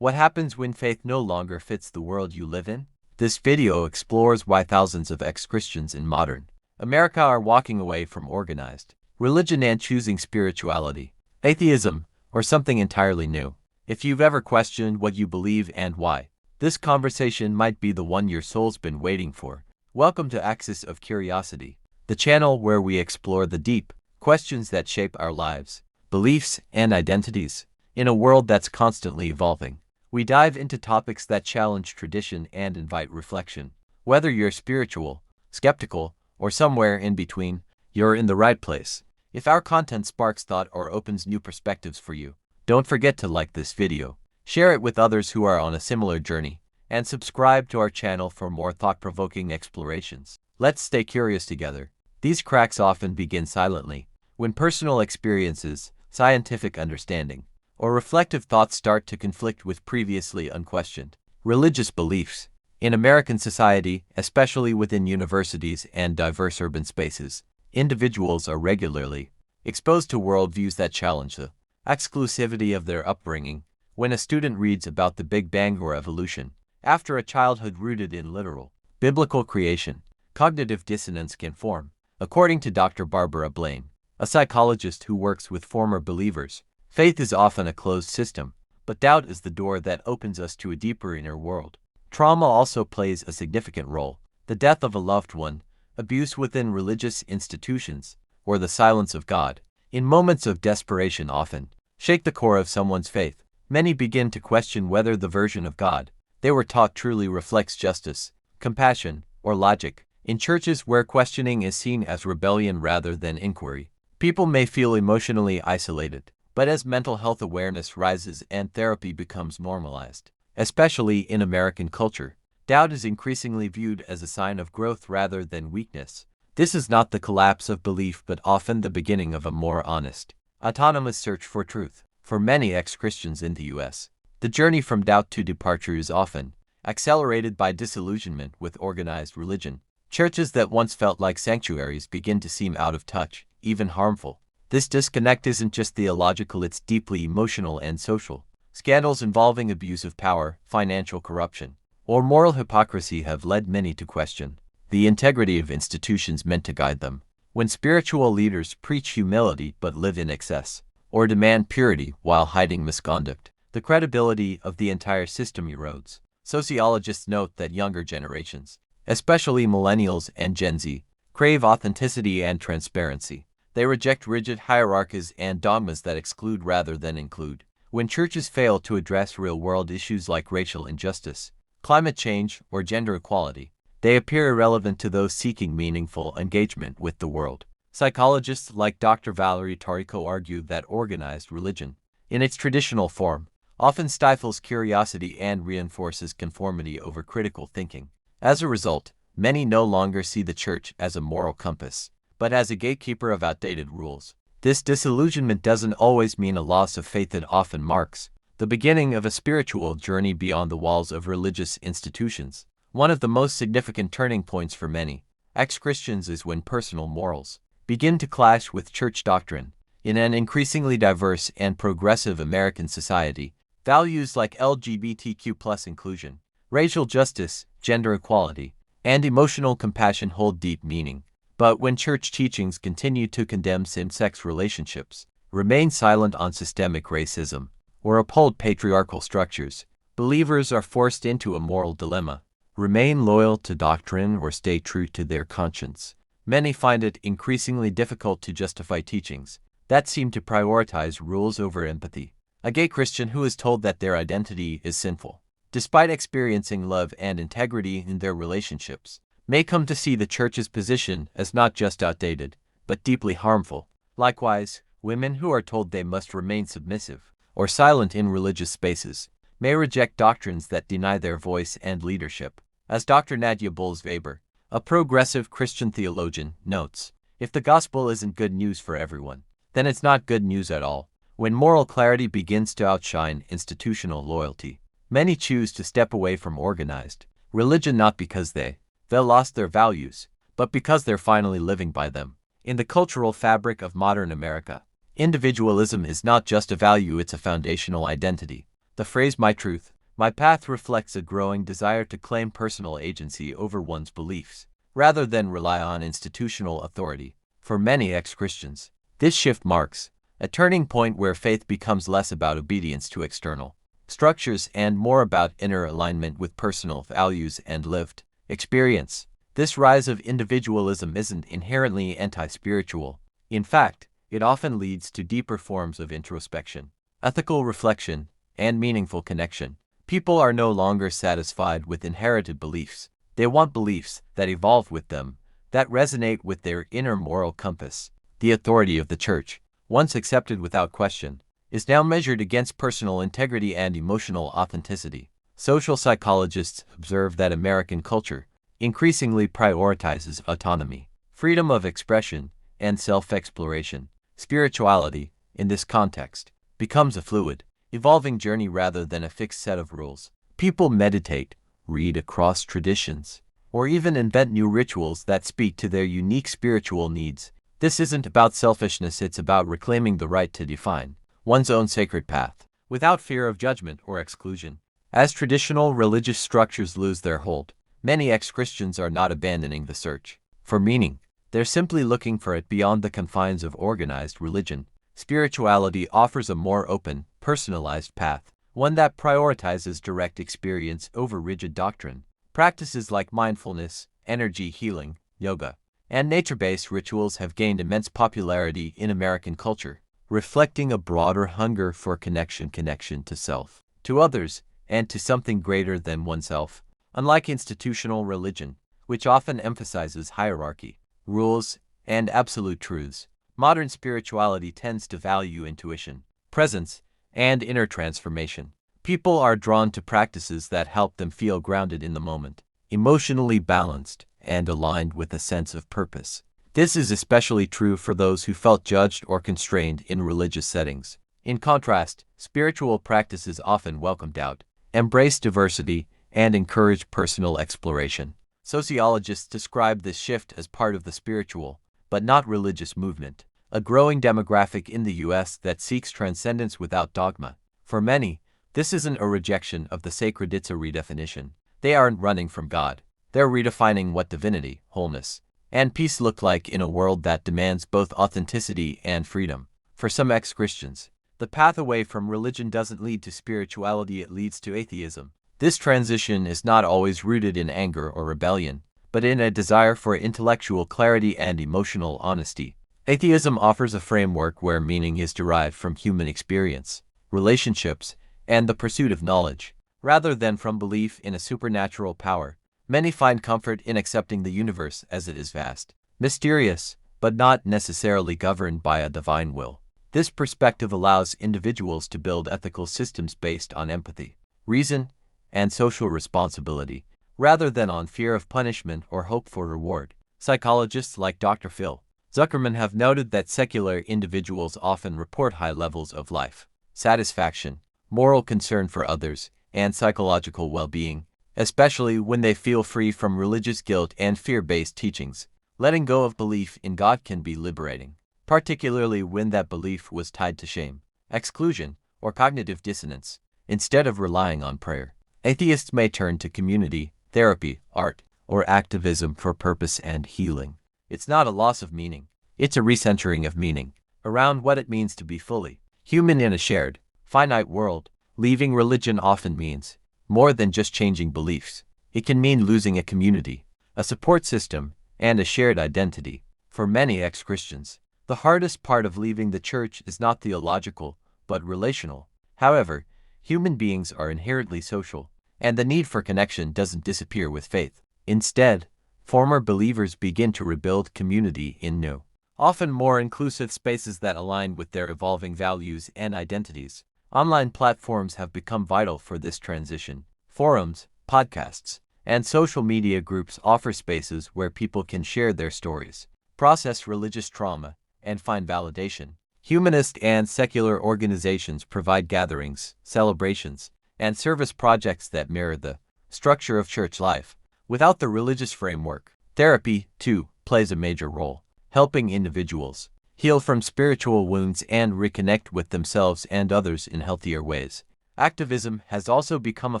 What happens when faith no longer fits the world you live in? This video explores why thousands of ex-Christians in modern America are walking away from organized religion and choosing spirituality, atheism, or something entirely new. If you've ever questioned what you believe and why, this conversation might be the one your soul's been waiting for. Welcome to Axis of Curiosity, the channel where we explore the deep questions that shape our lives, beliefs, and identities. In a world that's constantly evolving, we dive into topics that challenge tradition and invite reflection. Whether you're spiritual, skeptical, or somewhere in between, you're in the right place. If our content sparks thought or opens new perspectives for you, don't forget to like this video, share it with others who are on a similar journey, and subscribe to our channel for more thought-provoking explorations. Let's stay curious together. These cracks often begin silently, when personal experiences, scientific understanding, or reflective thoughts start to conflict with previously unquestioned religious beliefs. In American society, especially within universities and diverse urban spaces, individuals are regularly exposed to worldviews that challenge the exclusivity of their upbringing. When a student reads about the Big Bang or evolution, after a childhood rooted in literal, biblical creation, cognitive dissonance can form. According to Dr. Barbara Blaine, a psychologist who works with former believers, faith is often a closed system, but doubt is the door that opens us to a deeper inner world. Trauma also plays a significant role. The death of a loved one, abuse within religious institutions, or the silence of God, in moments of desperation often shake the core of someone's faith. Many begin to question whether the version of God they were taught truly reflects justice, compassion, or logic. In churches where questioning is seen as rebellion rather than inquiry, people may feel emotionally isolated. But as mental health awareness rises and therapy becomes normalized, especially in American culture, doubt is increasingly viewed as a sign of growth rather than weakness. This is not the collapse of belief but often the beginning of a more honest, autonomous search for truth. For many ex-Christians in the U.S., the journey from doubt to departure is often accelerated by disillusionment with organized religion. Churches that once felt like sanctuaries begin to seem out of touch, even harmful. This disconnect isn't just theological, it's deeply emotional and social. Scandals involving abuse of power, financial corruption, or moral hypocrisy have led many to question the integrity of institutions meant to guide them. When spiritual leaders preach humility but live in excess, or demand purity while hiding misconduct, the credibility of the entire system erodes. Sociologists note that younger generations, especially millennials and Gen Z, crave authenticity and transparency. They reject rigid hierarchies and dogmas that exclude rather than include. When churches fail to address real-world issues like racial injustice, climate change, or gender equality, they appear irrelevant to those seeking meaningful engagement with the world. Psychologists like Dr. Valerie Tarico argue that organized religion, in its traditional form, often stifles curiosity and reinforces conformity over critical thinking. As a result, many no longer see the church as a moral compass, but as a gatekeeper of outdated rules. This disillusionment doesn't always mean a loss of faith. It often marks the beginning of a spiritual journey beyond the walls of religious institutions. One of the most significant turning points for many ex-Christians is when personal morals begin to clash with church doctrine. In an increasingly diverse and progressive American society, values like LGBTQ+ inclusion, racial justice, gender equality, and emotional compassion hold deep meaning. But when church teachings continue to condemn same-sex relationships, remain silent on systemic racism, or uphold patriarchal structures, believers are forced into a moral dilemma: remain loyal to doctrine or stay true to their conscience. Many find it increasingly difficult to justify teachings that seem to prioritize rules over empathy. A gay Christian who is told that their identity is sinful, despite experiencing love and integrity in their relationships, may come to see the church's position as not just outdated, but deeply harmful. Likewise, women who are told they must remain submissive or silent in religious spaces may reject doctrines that deny their voice and leadership. As Dr. Nadia Bolz-Weber, a progressive Christian theologian, notes, if the gospel isn't good news for everyone, then it's not good news at all. When moral clarity begins to outshine institutional loyalty, many choose to step away from organized religion not because they lost their values, but because they're finally living by them. In the cultural fabric of modern America, individualism is not just a value, it's a foundational identity. The phrase "my truth, my path" reflects a growing desire to claim personal agency over one's beliefs, rather than rely on institutional authority. For many ex-Christians, this shift marks a turning point where faith becomes less about obedience to external structures and more about inner alignment with personal values and lived experience. This rise of individualism isn't inherently anti-spiritual. In fact, it often leads to deeper forms of introspection, ethical reflection, and meaningful connection. People are no longer satisfied with inherited beliefs. They want beliefs that evolve with them, that resonate with their inner moral compass. The authority of the church, once accepted without question, is now measured against personal integrity and emotional authenticity. Social psychologists observe that American culture increasingly prioritizes autonomy, freedom of expression, and self-exploration. Spirituality, in this context, becomes a fluid, evolving journey rather than a fixed set of rules. People meditate, read across traditions, or even invent new rituals that speak to their unique spiritual needs. This isn't about selfishness, it's about reclaiming the right to define one's own sacred path, without fear of judgment or exclusion. As traditional religious structures lose their hold, many ex-Christians are not abandoning the search for meaning. They're simply looking for it beyond the confines of organized religion. Spirituality offers a more open, personalized path, one that prioritizes direct experience over rigid doctrine. Practices like mindfulness, energy healing, yoga, and nature-based rituals have gained immense popularity in American culture, reflecting a broader hunger for connection to self, to others, and to something greater than oneself. Unlike institutional religion, which often emphasizes hierarchy, rules, and absolute truths, modern spirituality tends to value intuition, presence, and inner transformation. People are drawn to practices that help them feel grounded in the moment, emotionally balanced, and aligned with a sense of purpose. This is especially true for those who felt judged or constrained in religious settings. In contrast, spiritual practices often welcome doubt, embrace diversity, and encourage personal exploration. Sociologists describe this shift as part of the spiritual, but not religious movement, a growing demographic in the U.S. that seeks transcendence without dogma. For many, this isn't a rejection of the sacred, it's a redefinition. They aren't running from God. They're redefining what divinity, wholeness, and peace look like in a world that demands both authenticity and freedom. For some ex-Christians, the path away from religion doesn't lead to spirituality, it leads to atheism. This transition is not always rooted in anger or rebellion, but in a desire for intellectual clarity and emotional honesty. Atheism offers a framework where meaning is derived from human experience, relationships, and the pursuit of knowledge, rather than from belief in a supernatural power. Many find comfort in accepting the universe as it is vast, mysterious, but not necessarily governed by a divine will. This perspective allows individuals to build ethical systems based on empathy, reason, and social responsibility, rather than on fear of punishment or hope for reward. Psychologists like Dr. Phil Zuckerman have noted that secular individuals often report high levels of life satisfaction, moral concern for others, and psychological well-being, especially when they feel free from religious guilt and fear-based teachings. Letting go of belief in God can be liberating, particularly when that belief was tied to shame, exclusion, or cognitive dissonance. Instead of relying on prayer, atheists may turn to community, therapy, art, or activism for purpose and healing. It's not a loss of meaning. It's a recentering of meaning around what it means to be fully human in a shared, finite world. Leaving religion often means more than just changing beliefs. It can mean losing a community, a support system, and a shared identity. For many ex-Christians, the hardest part of leaving the church is not theological, but relational. However, human beings are inherently social, and the need for connection doesn't disappear with faith. Instead, former believers begin to rebuild community in new, often more inclusive spaces that align with their evolving values and identities. Online platforms have become vital for this transition. Forums, podcasts, and social media groups offer spaces where people can share their stories, process religious trauma, and find validation. Humanist and secular organizations provide gatherings, celebrations, and service projects that mirror the structure of church life. Without the religious framework, therapy, too, plays a major role, helping individuals heal from spiritual wounds and reconnect with themselves and others in healthier ways. Activism has also become a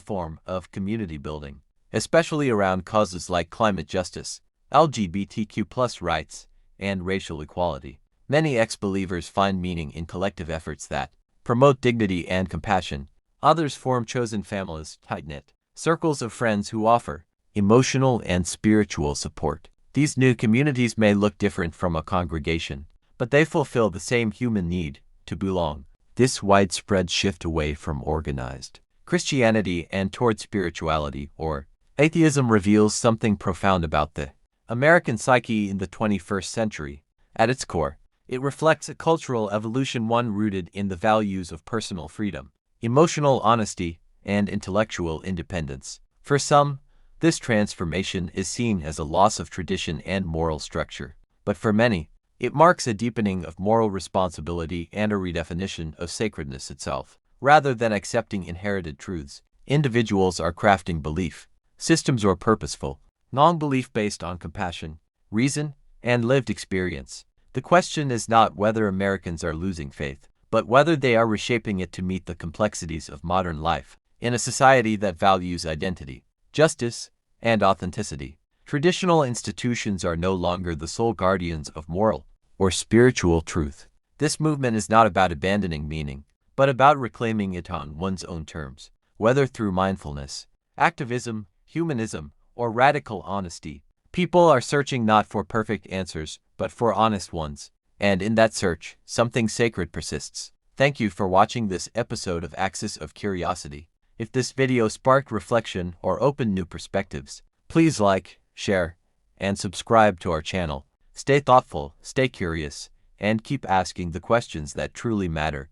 form of community building, especially around causes like climate justice, LGBTQ+ rights, and racial equality. Many ex-believers find meaning in collective efforts that promote dignity and compassion. Others form chosen families, tight-knit circles of friends who offer emotional and spiritual support. These new communities may look different from a congregation, but they fulfill the same human need to belong. This widespread shift away from organized Christianity and toward spirituality, or atheism, reveals something profound about the American psyche in the 21st century. At its core, it reflects a cultural evolution, one rooted in the values of personal freedom, emotional honesty, and intellectual independence. For some, this transformation is seen as a loss of tradition and moral structure, but for many, it marks a deepening of moral responsibility and a redefinition of sacredness itself. Rather than accepting inherited truths, individuals are crafting belief systems or purposeful non-belief based on compassion, reason, and lived experience. The question is not whether Americans are losing faith, but whether they are reshaping it to meet the complexities of modern life. In a society that values identity, justice, and authenticity, traditional institutions are no longer the sole guardians of moral or spiritual truth. This movement is not about abandoning meaning, but about reclaiming it on one's own terms. Whether through mindfulness, activism, humanism, or radical honesty, people are searching not for perfect answers, but for honest ones. And in that search, something sacred persists. Thank you for watching this episode of Axis of Curiosity. If this video sparked reflection or opened new perspectives, please like, share, and subscribe to our channel. Stay thoughtful, stay curious, and keep asking the questions that truly matter.